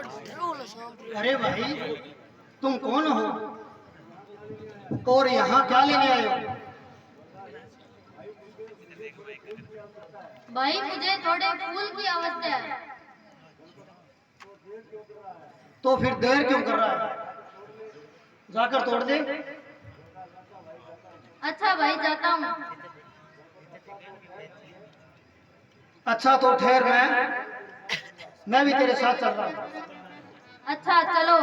अरे भाई, तुम कौन हो और यहाँ क्या लेने आए हो? भाई मुझे थोड़े फूल की आवश्यकता है। तो फिर देर क्यों कर रहा है? जाकर तोड़ दे। अच्छा भाई, जाता हूँ। अच्छा तो ठहर, मैं भी तेरे साथ चल रहा हूँ। अच्छा चलो।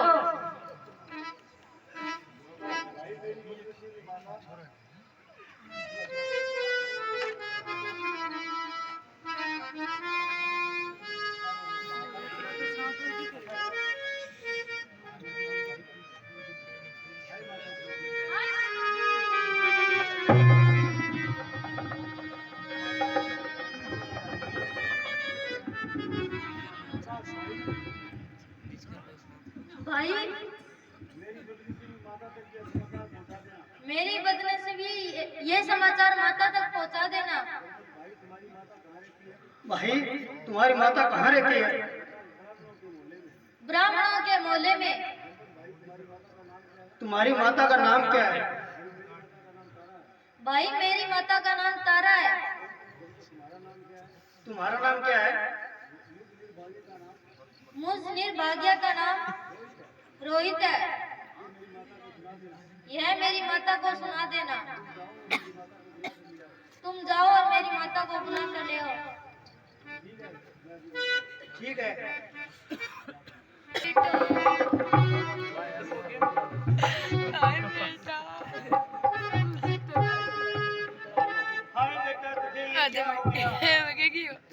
भाई मेरी बदनसीबी ये समाचार माता तक पहुंचा देना। भाई तुम्हारी माता कहाँ रहती है? ब्राह्मणों के मोहल्ले में। तुम्हारी माता का नाम क्या है? भाई मेरी माता का नाम तारा है। तुम्हारा नाम क्या है? मुझ निर्भाग्या का नाम रोहित है। यह मेरी माता को सुना देना। तुम जाओ और मेरी माता को बुला कर ले आओ। ठीक है।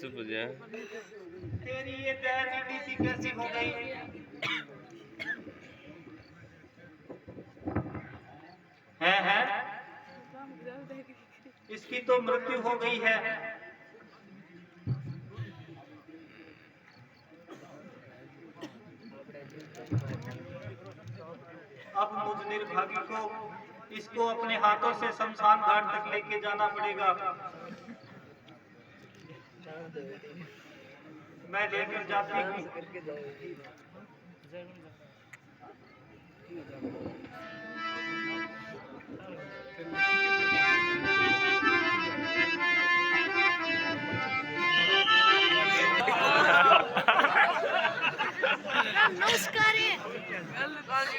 चुप हो जा। तेरी ये डायबिटीज सी कैसी हो गई? है इसकी तो मृत्यु हो गई है। अब मुझ निर्भागी को इसको अपने हाथों से शमशान घाट तक लेके जाना पड़ेगा। मैं लेकर जाती हूँ। नमस्कार।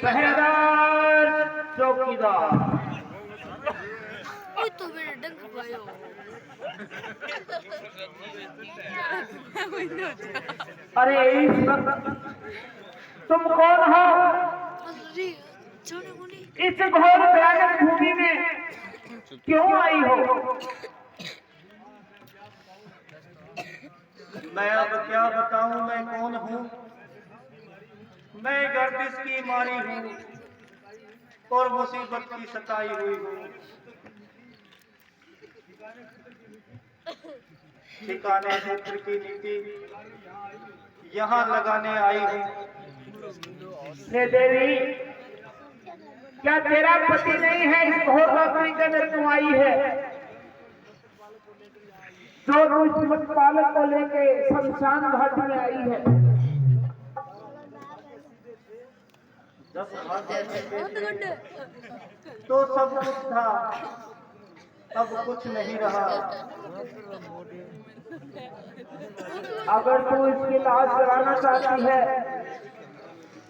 पहरेदार चौकीदार। तो मेरे डंक भाइयों। अरे इस वक्त तुम कौन हो? इस घोर भयानक भूमि में क्यों आई हो? मैं अब क्या बताऊं मैं कौन हूँ? मैं गर्दिश की मारी हूँ और मुसीबत की सताई हुई हूँ। ठिकाने पुत्र की नीति यहाँ लगाने आई हूँ। देवी, क्या तेरा पति नहीं है इस घोर रात्रि के अंदर क्यों आई है? जो दुष्मत पालक को लेके शमशान घाट में आई है। जब तो सब कुछ था, अब कुछ नहीं रहा। अगर तू इसकी लाश जलाना चाहती है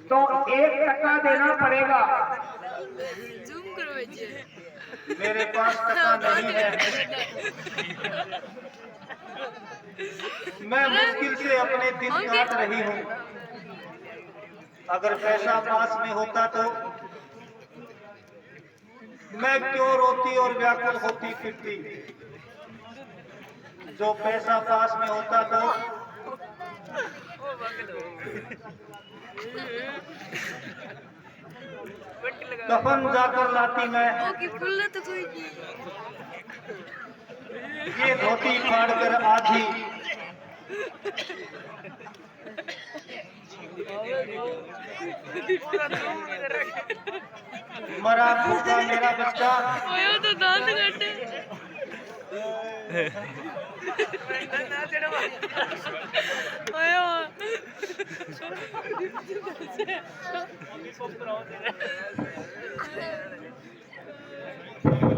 तो 1 टका देना पड़ेगा। मेरे पास टका नहीं है। मैं मुश्किल से अपने दिन काट रही हूँ। अगर पैसा पास में होता तो मैं क्यों रोती और व्याकुल होती फिरती। जो पैसा पास में होता तो कफन जाकर लाती मैं। ये धोती फाड़ कर आधी। मरा भूखा मेरा बच्चा। तो दांत काटे।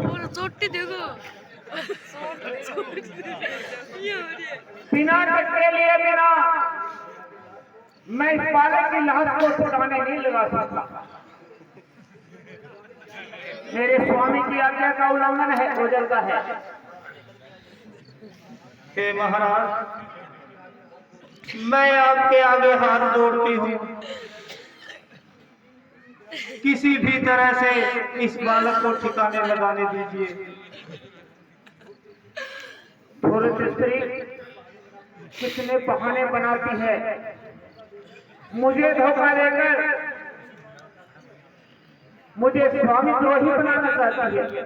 और चोटी देखो बिना टकरे लिए बिना मैं इस बालक की लाश को ठिकाने नहीं लगा सकता। मेरे स्वामी की आज्ञा का उल्लंघन है, ओझल का है। हे महाराज, मैं आपके आगे हाथ जोड़ती हूँ, किसी भी तरह से इस बालक को ठिकाने लगाने दीजिए। पुरुष स्त्री कितने बहाने बनाती है, मुझे धोखा देकर मुझे स्वामी द्रोही बनाना चाहती है।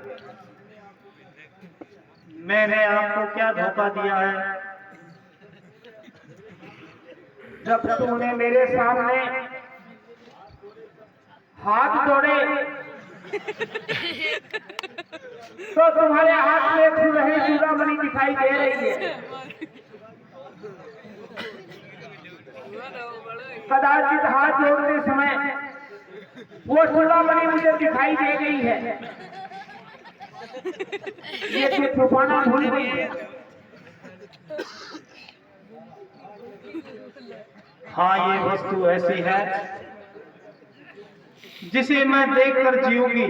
मैंने आपको क्या धोखा दिया है? जब तूने मेरे सामने हाथ जोड़े तो तुम्हारे हाथ में एक सुनहरी चूड़ामणि दिखाई दे रही है। कदाचित हाथ जोड़ते समय वो चूड़ामणि मुझे दिखाई दे गई है। ये तो छुपाना भूल गई है। हाँ, ये वस्तु ऐसी है जिसे मैं देखकर जीऊंगी।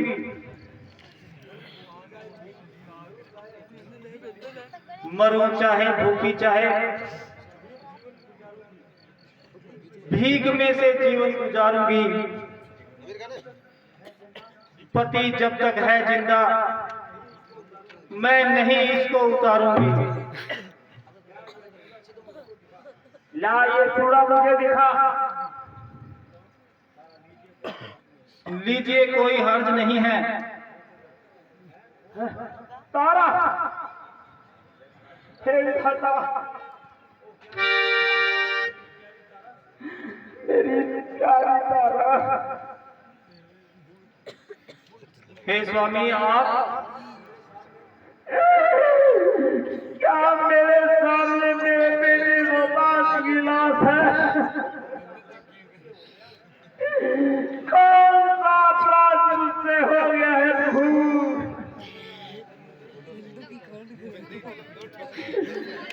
मरूं चाहे भूखी चाहे भीख में से जीवन गुजारूंगी। पति जब तक है जिंदा मैं नहीं इसको उतारूंगी। ला ये चूड़ा मुझे दिखा। लीजिए, कोई हर्ज नहीं है। तारा हे विधाता, मेरी प्यारी तारा। हे स्वामी, आप क्या मेरे सामने मेरी रोमांस की लाश है? कौन सा अपराध मुझसे हो गया है प्रभु,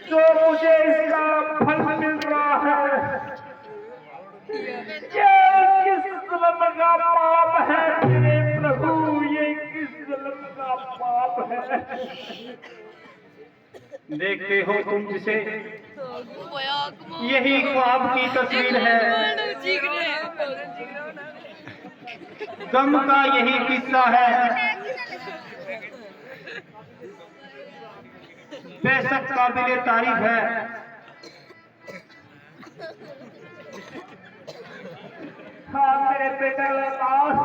जो मुझे इसका फल मिल रहा है? ये किस जन्म का पाप है मेरे प्रभु, ये किस जन्म का पाप है? देखते हो तुम जिसे, यही ख्वाब की तस्वीर है। गम का यही किस्सा है। बेशक काबिले तारीफ है। हाँ मेरे बेटा लाश,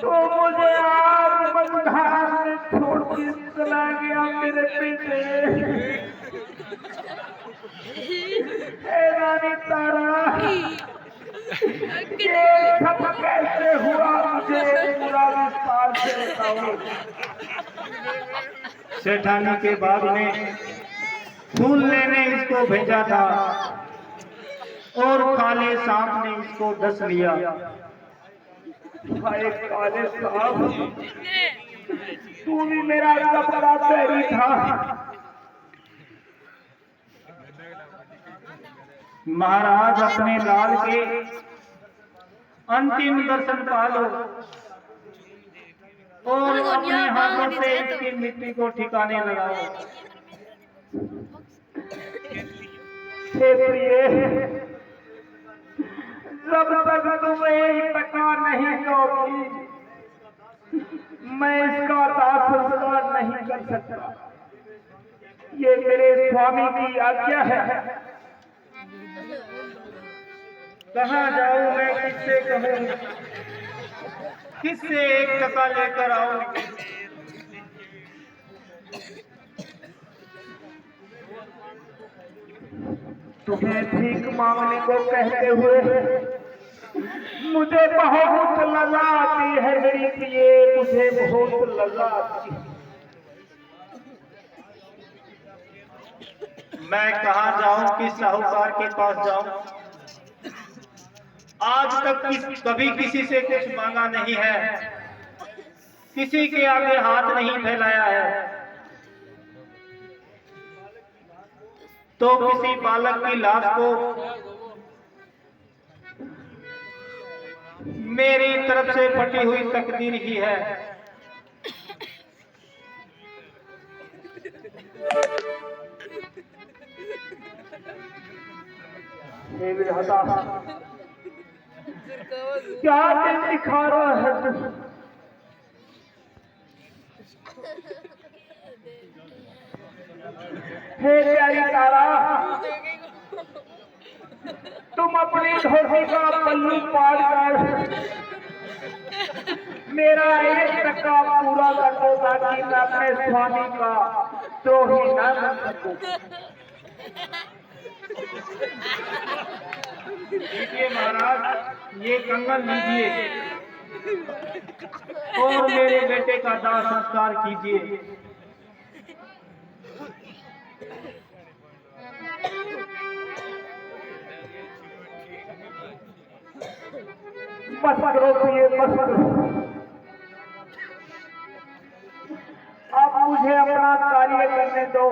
तो मुझे आज बंधार में छोड़ के चला गया मेरे बेटे। हे रानी तारा, ये सब कैसे हुआ, मुझे पूरा विस्तार से बताओ। सेठानी के बाग में फूल लेने इसको भेजा था और काले सांप ने इसको डस लिया। हाय काले साहब, तू भी मेरा कपड़ा पहरी था। महाराज, अपने लाल के अंतिम दर्शन पा लो और अपने हाथों से इसकी मिट्टी को ठिकाने लगाओ। हे प्रिय, जब तक तुम एक टका नहीं दोगी, मैं इसका दाह संस्कार नहीं कर सकता। ये मेरे स्वामी की आज्ञा है। कहाँ जाऊं मैं, किससे कहूं, किससे एक टका लेकर आऊं? तुम्हें भीख मांगने को कहते हुए मुझे बहुत लजा आती है मेरी प्रिय, मुझे बहुत लजा आती है। मैं कहाँ जाऊं, किस साहूकार के पास जाऊं? आज तक कभी किसी से कुछ मांगा नहीं है, किसी के आगे हाथ नहीं फैलाया है। तो किसी बालक की लाश को मेरी तरफ से फटी हुई तकदीर ही है। हे विधाता, क्या दिन दिखा रहा है? हे प्यारी तारा, तुम अपनी धोती का पल्लू पार कर मेरा एक टका पूरा कर दो, ताकि मैं अपने स्वामी का द्रोही न बन सकूं। लीजिए महाराज, ये कंगन लीजिए और मेरे बेटे का दाह संस्कार कीजिए। बस करो प्रिय, बस करो। अब मुझे अपना कार्य करने दो।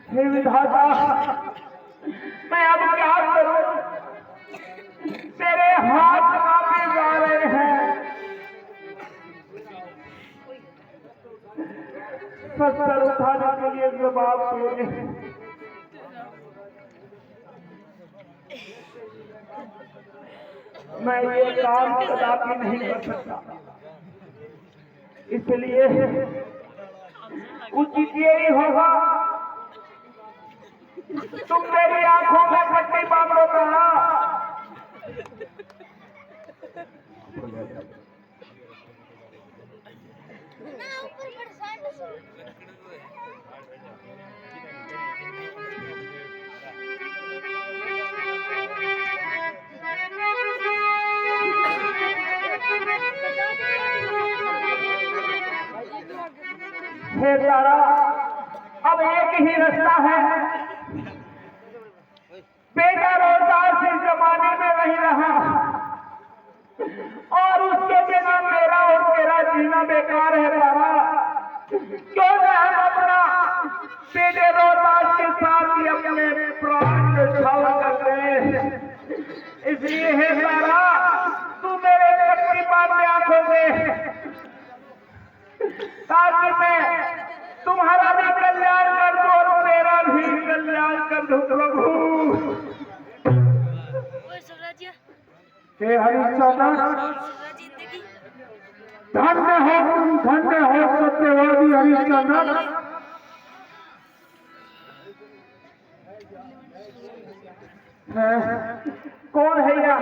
हे विधाता, मैं अब क्या करूं? तेरे हाथ कांपे जा रहे हैं। सर उठाने के लिए जवाब दोगे? मैं ये काम कदापि नहीं कर सकता, इसलिए उचित यही होगा तुम मेरी आंखों में पट्टी बांध लो। हे तारा, अब एक ही रास्ता है। बेटा रोजगार इस जमाने में नहीं रहा और उसके बिना मेरा और तेरा जीना बेकार है। तारा, क्यों न हम अपना बेटे रोजगार के साथ ही अपने प्राण न्यौछावर करते हैं। इसलिए हे तारा, तू मेरे पट्टी बांध आंखों में, ताकि मैं तुम्हारा भी कल्याण कर दूं और मेरा भी कल्याण कर दूं। प्रभु हे हरिश्चंद्र, धन्य हो तुम, धन्य हो सत्यवादी हरिश्चंद्र। कौन है यह?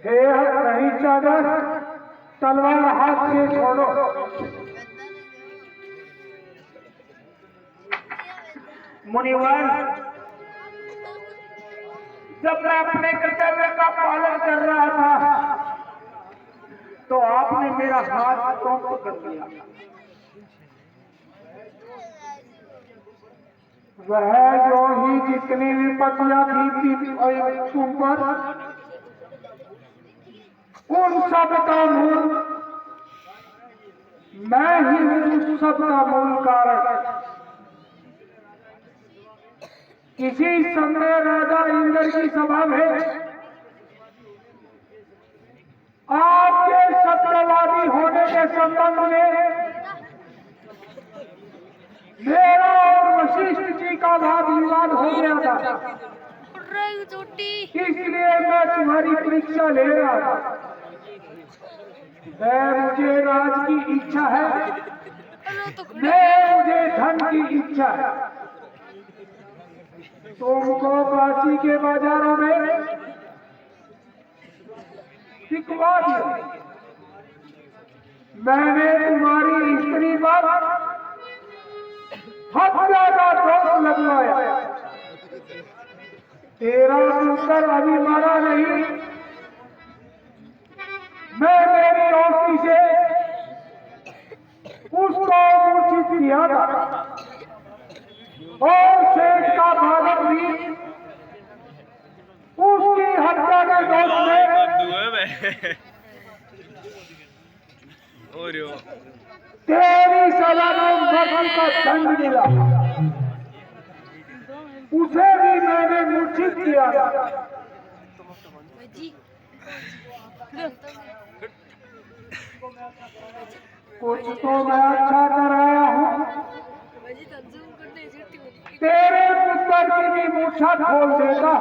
हे हरिश्चंद्र, तलवार हाथ से छोड़ो। मुनिवर, जब मैं अपने कर्तव्य का पालन कर रहा था तो आपने मेरा हाथ टोंक कर दिया। वह जो ही जितनी विपत्तियां थी तुम पर, उन सब का मूल मैं ही हूं, उस सब का मूल कारण। किसी समय राजा इंद्र की सभा में आपके सत्यवादी होने के संबंध में मेरा और वशिष्ठ जी का वाद विवाद हो गया था। इसलिए मैं तुम्हारी परीक्षा ले रहा था। मुझे राज की इच्छा है, मुझे धन की इच्छा है। तुमको काशी के बाजारों में सिखवा दिया। मैंने तुम्हारी स्त्री पर हत्या का दोष लगवाया। तेरा पुत्र अभी मरा नहीं। मैं मेरी औसी किया था और शेष का भागत भी उसकी हत्या के दोष में तेरी सजा में मरण का दंड मिला। उसे भी मैंने मूर्छित किया था। कुछ तो मैं अच्छा कराया हूँ, तेरे पुत्र की भी मूर्छा खोल देगा।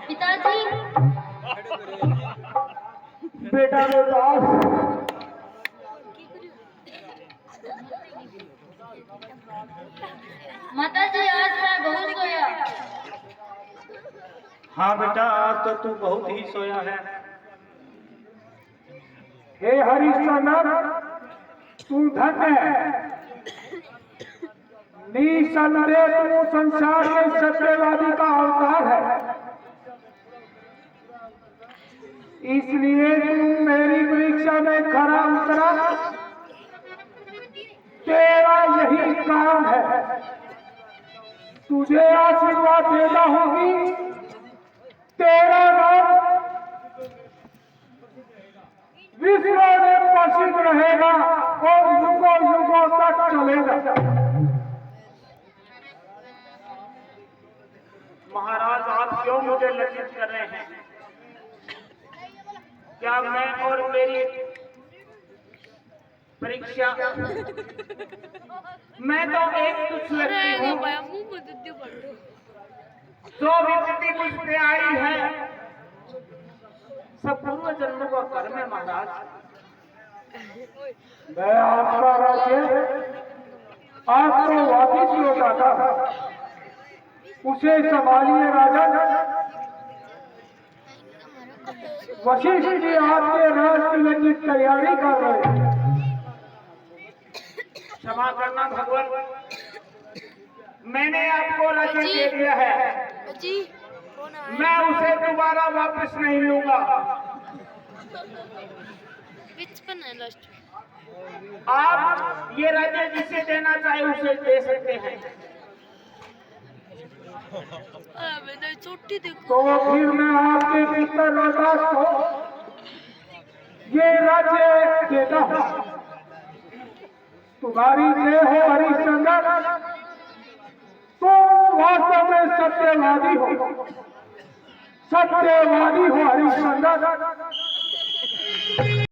पिताजी, बेटा रोहतास, माताजी आज मैं बहुत सोया। हाँ बेटा, आज तो तू बहुत ही सोया है। हे हरिश्चंद्र, तू धन्य है। निसंदेह तू संसार के सत्यवादी का अवतार है, इसलिए तू मेरी परीक्षा में खरा उतरा। तेरा यही काम है। तुझे आशीर्वाद देता हूं कि तेरा नाम विश्व में प्रसिद्ध रहेगा और युगों युगों तक चलेगा। महाराज, आप क्यों मुझे लज्जित कर रहे हैं? क्या मैं और मेरी परीक्षा, मैं तो एक तुच्छ व्यक्ति हूँ। जो विपत्ति मुझ पे आई है सब पूर्व जन्मों का कर्म है महाराज। मैं आपका राज्य आपको वापिस लौटाता था, उसे संभालिए राजा। वशिष्ठ जी आपके राज तिलक की तैयारी कर रहे हैं। क्षमा करना भगवान, मैंने आपको राज्य दे दिया है, मैं उसे दोबारा वापस नहीं लूंगा। आप ये राज्य जिसे देना चाहे उसे दे सकते हैं। तो फिर मैं आपके पिता रोहतास को ये राज्य देता हूँ। तुम्हारी जय हो हरिश्चंद्र, तुम वास्तव में सत्यवादी हो, सत्यवादी हो हरिश्चंद्र।